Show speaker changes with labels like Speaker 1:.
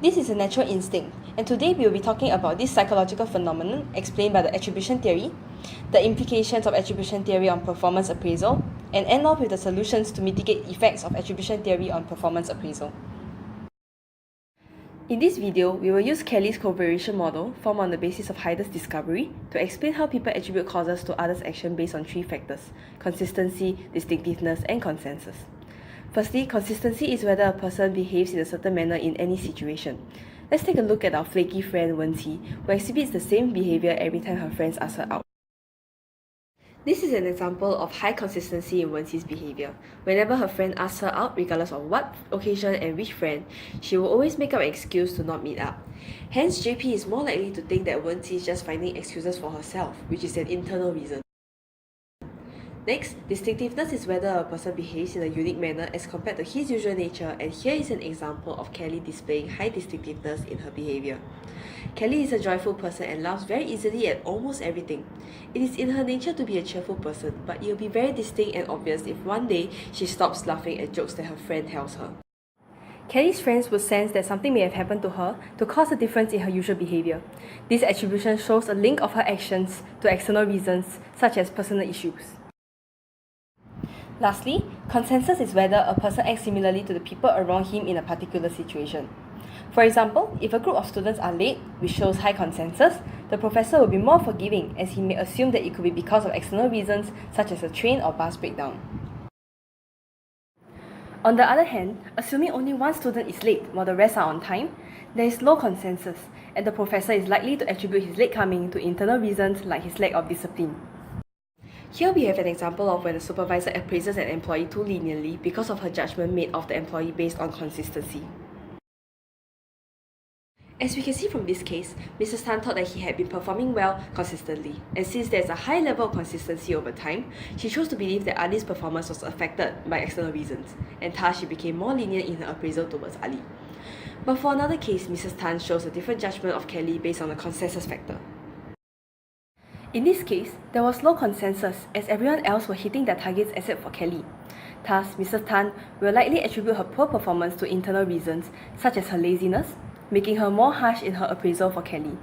Speaker 1: This is a natural instinct, and today we will be talking about this psychological phenomenon explained by the attribution theory, the implications of attribution theory on performance appraisal, and end off with the solutions to mitigate effects of attribution theory on performance appraisal. In this video, we will use Kelly's covariation model, formed on the basis of Hyder's discovery, to explain how people attribute causes to others' action based on three factors: consistency, distinctiveness, and consensus. Firstly, consistency is whether a person behaves in a certain manner in any situation. Let's take a look at our flaky friend Wen-Qi, who exhibits the same behavior every time her friends ask her out. This is an example of high consistency in Wen-Qi's behavior. Whenever her friend asks her out, regardless of what occasion and which friend, she will always make up an excuse to not meet up. Hence, JP is more likely to think that Wen-Qi is just finding excuses for herself, which is an internal reason. Next, distinctiveness is whether a person behaves in a unique manner as compared to his usual nature, and here is an example of Kelly displaying high distinctiveness in her behavior. Kelly is a joyful person and laughs very easily at almost everything. It is in her nature to be a cheerful person, but it will be very distinct and obvious if one day she stops laughing at jokes that her friend tells her. Kelly's friends would sense that something may have happened to her to cause a difference in her usual behavior. This attribution shows a link of her actions to external reasons, such as personal issues. Lastly, consensus is whether a person acts similarly to the people around him in a particular situation. For example, if a group of students are late, which shows high consensus, the professor will be more forgiving as he may assume that it could be because of external reasons such as a train or bus breakdown. On the other hand, assuming only one student is late while the rest are on time, there is low consensus, and the professor is likely to attribute his late coming to internal reasons like his lack of discipline. Here we have an example of when the supervisor appraises an employee too leniently because of her judgment made of the employee based on consistency. As we can see from this case, Mrs. Tan thought that he had been performing well consistently, and since there is a high level of consistency over time, she chose to believe that Ali's performance was affected by external reasons, and thus she became more lenient in her appraisal towards Ali. But for another case, Mrs. Tan shows a different judgment of Kelly based on the consensus factor. In this case, there was low consensus as everyone else were hitting their targets except for Kelly. Thus, Mrs. Tan will likely attribute her poor performance to internal reasons such as her laziness, making her more harsh in her appraisal for Kelly.